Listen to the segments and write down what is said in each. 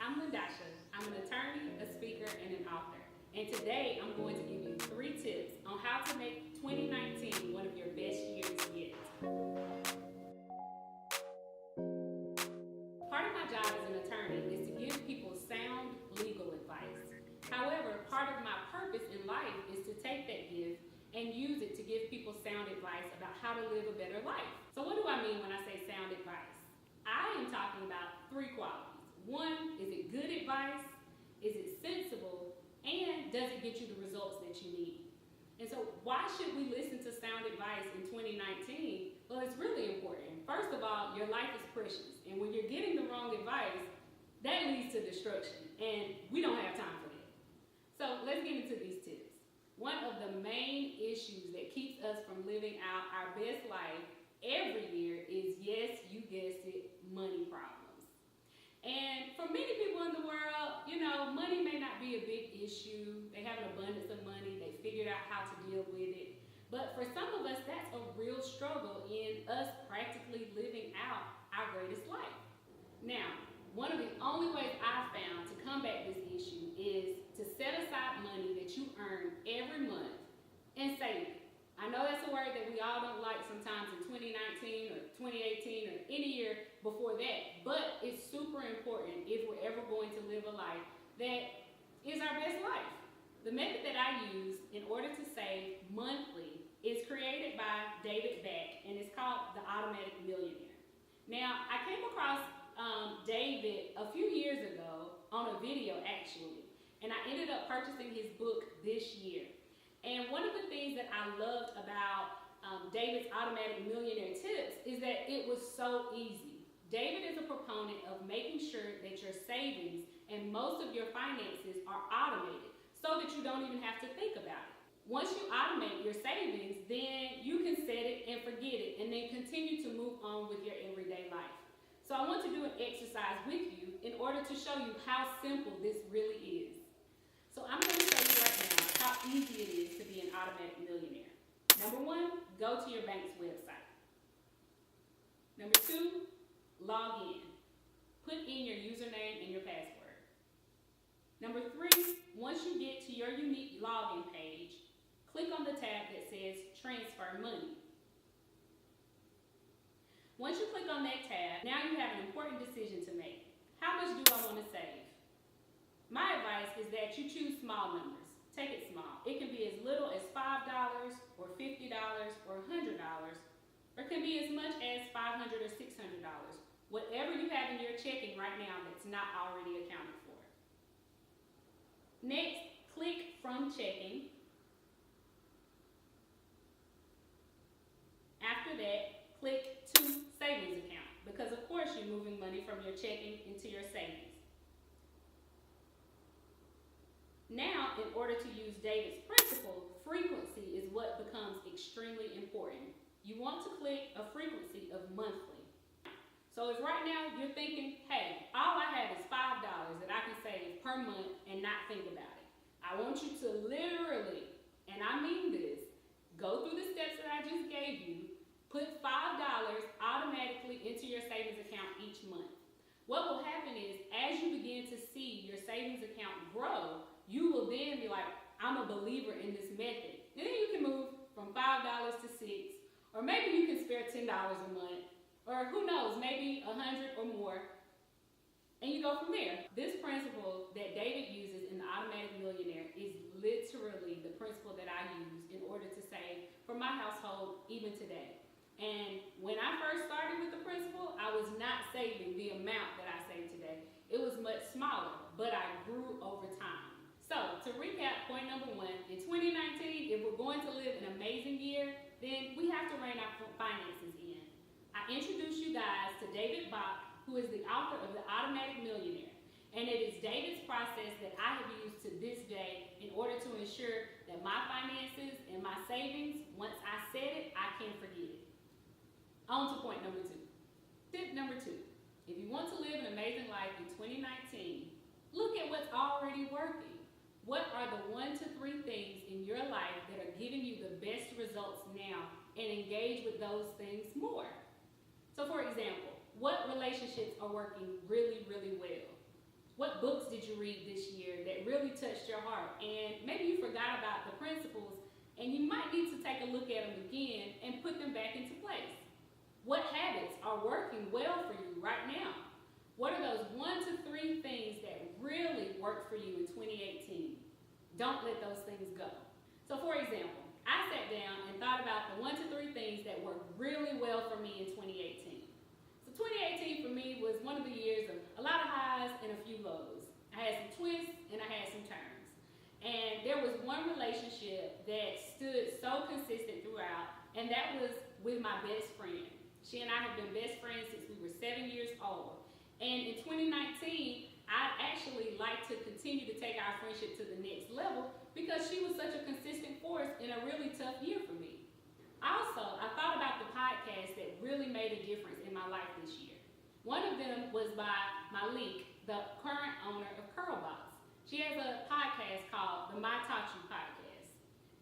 I'm Ladasha. I'm an attorney, a speaker, and an author. And today I'm going to give you 3 tips on how to make 2019 one of your best years yet. Part of my job as an attorney is to give people sound legal advice. However, part of my purpose in life is to take that gift and use it to give people sound advice about how to live a better life. So what do I mean when I say sound advice? I am talking about 3 qualities. 1, is it good advice? Is it sensible? And does it get you the results that you need? And so why should we listen to sound advice in 2019? Well, it's really important. First of all, your life is precious. And when you're getting the wrong advice, that leads to destruction. And we don't have time for that. So let's get into these tips. One of the main issues that keeps us from living out our best life every year is, yes, you guessed it, money problems. And for many people in the world, money may not be a big issue. They have an abundance of money. They figured out how to deal with it. But for some of us, that's a real struggle in us practically living out our greatest life. Now, one of the only ways I've found to combat this issue is to set aside money that you earn every month and save it. I know that's a word that we all don't like sometimes in 2019 or 2018 or any year before that, but it's super important if we're ever going to live a life that is our best life. The method that I use in order to save monthly is created by David Beck, and it's called The Automatic Millionaire. Now, I came across David a few years ago on a video actually, and I ended up purchasing his book this year. And one of the things that I loved about David's Automatic Millionaire Tips is that it was so easy. David is a proponent of making sure that your savings and most of your finances are automated so that you don't even have to think about it. Once you automate your savings, then you can set it and forget it and then continue to move on with your everyday life. So I want to do an exercise with you in order to show you how simple this really is. So I'm going to show you right now how easy it is to be an automatic millionaire. Number 1, go to your bank's website. Number 2, log in. Put in your username and your password. Number 3, once you get to your unique login page, click on the tab that says Transfer Money. Once you click on that tab, now you have an important decision to make. How much do I want to save? My advice is that you choose small numbers. Take it small. It can be as little as $5 or $50 or $100, or it can be as much as $500 or $600. Whatever you have in your checking right now that's not already accounted for. Next, click from checking. After that, click to savings account, because of course you're moving money from your checking into your savings. Now, in order to use David's principle, frequency is what becomes extremely important. You want to click a frequency of monthly. So if right now you're thinking, hey, all I have is $5 that I can save per month and not think about it. I want you to literally, and I mean this, go through the steps that I just gave you, put $5 automatically into your savings account each month. What will happen is, as you begin to see your savings account grow, you will then be like, I'm a believer in this method. And then you can move from $5 to $6, or maybe you can spare $10 a month, or who knows, maybe $100 or more, and you go from there. This principle that David uses in The Automatic Millionaire is literally the principle that I use in order to save for my household even today. And when I first started with the principle, I was not saving the amount that I save today. It was much smaller, but I grew over time. So to recap, point number 1, in 2019, if we're going to live an amazing year, then we have to rein our finances in. I introduce you guys to David Beck, who is the author of The Automatic Millionaire. And it is David's process that I have used to this day in order to ensure that my finances and my savings, once I set it, I can't forget it. On to point number 2. Tip number 2. If you want to live an amazing life in 2019, look at what's already working. What are the 1 to 3 things in your life that are giving you the best results now, and engage with those things more? So for example, what relationships are working really, really well? What did you read this year that really touched your heart? And maybe you forgot about the principles, and you might need to take a look at them again and put them back into place. What habits are working well for you right now? What are those 1 to 3 things that really worked for you in 2018? Don't let those things go. So for example, I sat down and thought about the 1 to 3 things that worked really well for me in 2018. So 2018 for me was one of the years of a lot of highs and a few lows. I had some twists and I had some turns. And there was one relationship that stood so consistent throughout, and that was with my best friend. She and I have been best friends since we were 7 years old. And in 2019, I'd actually like to continue to take our friendship to the next level because she was such a consistent force in a really tough year for me. Also, I thought about the podcasts that really made a difference in my life this year. One of them was by Malik, the current owner of Curlbox. She has a podcast called the My Taught You podcast.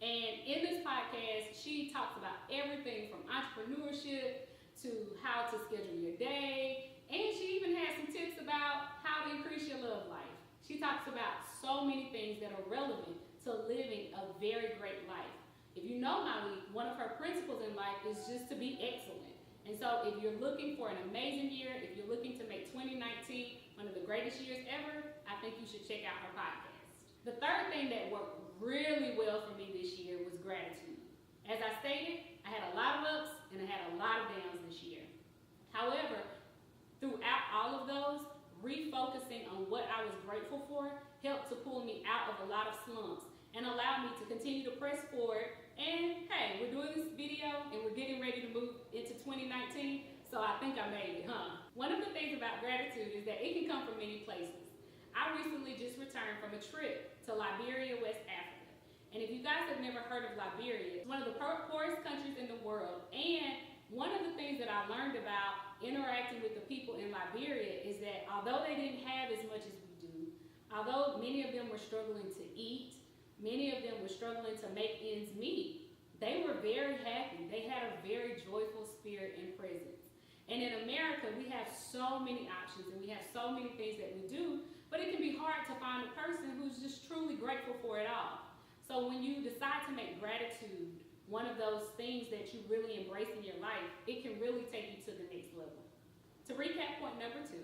And in this podcast, she talks about everything from entrepreneurship to how to schedule your day, and she even has some tips about how to increase your love life. She talks about so many things that are relevant to living a very great life. If you know Malik, one of her principles in life is just to be excellent. And so if you're looking for an amazing year, if you're looking to make 2019 one of the greatest years ever, I think you should check out her podcast. The third thing that worked really well for me this year was gratitude. As I stated, I had a lot of ups and I had a lot of downs this year. However, throughout all of those, refocusing on what I was grateful for helped to pull me out of a lot of slumps and allow me to continue to press forward. And hey, we're doing this video and we're getting ready to move into 2019, so I think I made it, huh? One of the things about gratitude is that it can come from many places. I recently just returned from a trip to Liberia, West Africa. And if you guys have never heard of Liberia, it's one of the poorest countries in the world. And one of the things that I learned about interacting with the people in Liberia is that although they didn't have as much as we do, although many of them were struggling to eat, many of them were struggling to make ends meet, they were very happy. They had a very joyful spirit and presence. And in America, we have so many options and we have so many things that we do, but it can be hard to find a person who's just truly grateful for it all. So when you decide to make gratitude one of those things that you really embrace in your life, it can really take you to the next level. To recap point number 2,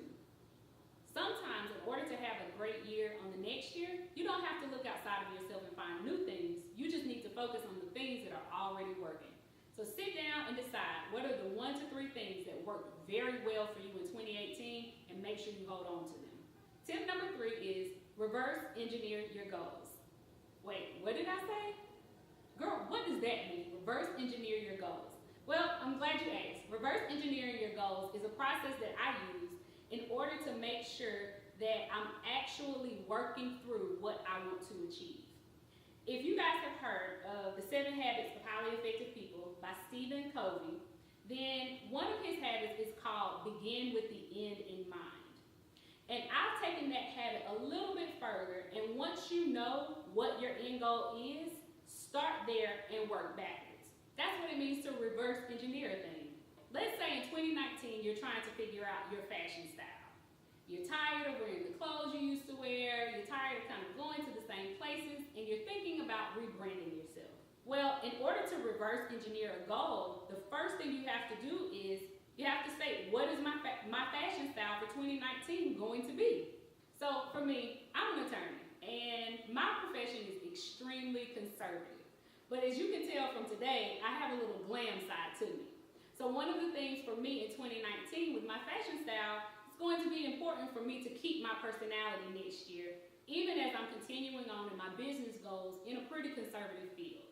sometimes in order to have a great year on the next year, you don't have to look outside of yourself and find new things. You just need to focus on the things that are already working. So sit down and decide what are the 1 to 3 things that worked very well for you in 2018 and make sure you hold on to them. Tip number 3 is reverse engineer your goals. Wait, what did I say? Girl, what does that mean? Reverse engineer your goals. Well, I'm glad you asked. Reverse engineering your goals is a process that I use in order to make sure that I'm actually working through what I want to achieve. If you guys have heard of the 7 Habits of Highly Effective People by Stephen Covey, then one of his habits is called begin with the end in mind. And I've taken that habit a little bit further, and once you know what your end goal is, start there and work backwards. That's what it means to reverse engineer a thing. Let's say in 2019, you're trying to figure out your fashion style. You're tired of wearing the clothes you used to wear, you're tired of kind of going to the same places, and you're thinking about rebranding yourself. Well, in order to reverse engineer a goal, the first thing you have to do is you have to say, what is my fashion style for 2019 going to be? So for me, I'm an attorney, and my profession is extremely conservative. But as you can tell from today, I have a little glam side to me. So one of the things for me in 2019 with my fashion style, it's going to be important for me to keep my personality next year, even as I'm continuing on in my business goals in a pretty conservative field.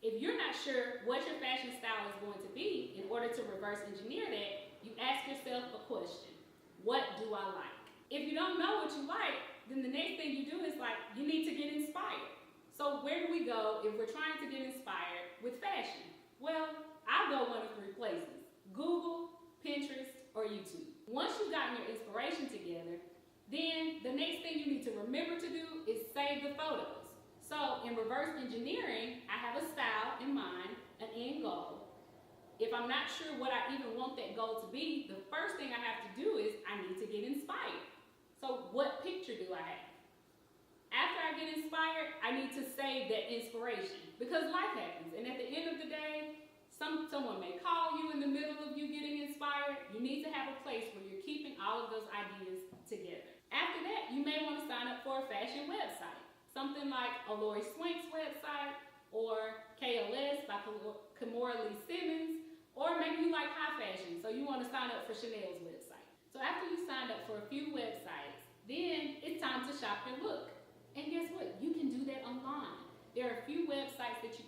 If you're not sure what your fashion style is going to be, in order to reverse engineer that, you ask yourself a question. What do I like? If you don't know what you like, then the next thing you do is you need to get inspired. So where do we go if we're trying to get inspired with fashion? Well, I'll go one of 3 places: Google, Pinterest, or YouTube. Once you've gotten your inspiration together, then the next thing you need to remember to do is save the photos. So in reverse engineering, I have a style in mind, an end goal. If I'm not sure what I even want that goal to be, the first thing I have to do is I need to get inspired. So what picture do I have? get inspired, I need to save that inspiration because life happens. And at the end of the day, someone may call you in the middle of you getting inspired. You need to have a place where you're keeping all of those ideas together. After that, you may want to sign up for a fashion website. Something like a Lori Swank's website or KLS by Kimora Lee Simmons, or maybe you like high fashion, so you want to sign up for Chanel's website. So after you signed up for a few websites, then it's time to shop your look. And guess what? You can do that online. There are a few websites that you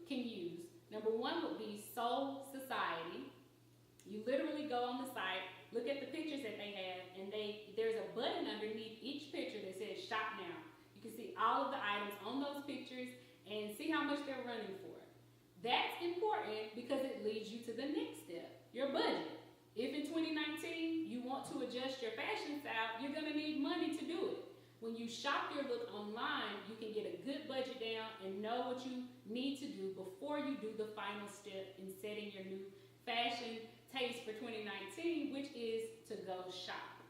can use. Number one would be Soul Society. You literally go on the site, look at the pictures that they have, and there's a button underneath each picture that says Shop Now. You can see all of the items on those pictures and see how much they're running for. That's important because it leads you to the next step, your budget. If in 2019 you want to adjust your fashion style, you're going to need money to do it. When you shop your look online, you can get a good budget down and know what you need to do before you do the final step in setting your new fashion taste for 2019, which is to go shop.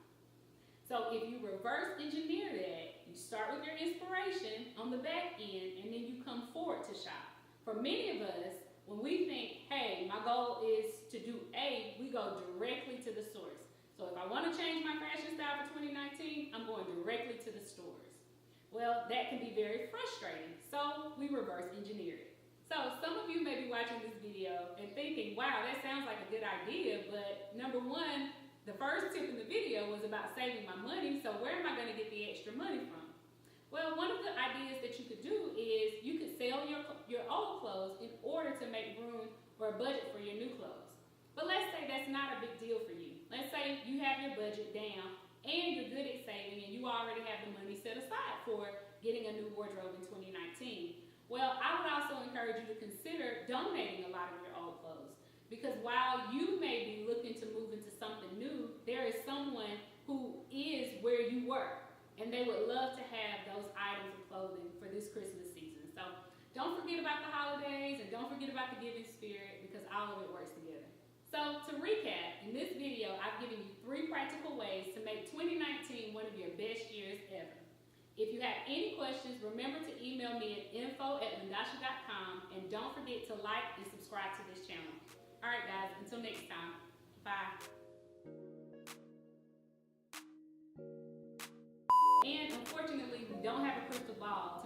So if you reverse engineer that, you start with your inspiration on the back end and then you come forward to shop. For many of us, when we think, hey, my goal is to do A, we go directly to the source. So if I want to change my fashion style for 2019, I'm going directly to the stores. Well, that can be very frustrating, so we reverse engineer it. So some of you may be watching this video and thinking, wow, that sounds like a good idea, but number one, the first tip in the video was about saving my money, so where am I going to get the extra money from? Well, one of the ideas that you could do is you could sell your old clothes in order to make room or a budget for your new clothes. But let's say that's not a big deal for you. Let's say you have your budget down and you're good at saving and you already have the money set aside for getting a new wardrobe in 2019. Well, I would also encourage you to consider donating a lot of your old clothes, because while you may be looking to move into something new, there is someone who is where you were and they would love to have those items of clothing for this Christmas season. So don't forget about the holidays and don't forget about the giving spirit, because all of it works together. So to recap, in this video, I've given you 3 practical ways to make 2019 one of your best years ever. If you have any questions, remember to email me at info@lindasha.com, and don't forget to like and subscribe to this channel. All right, guys, until next time, bye. And unfortunately, we don't have a crystal ball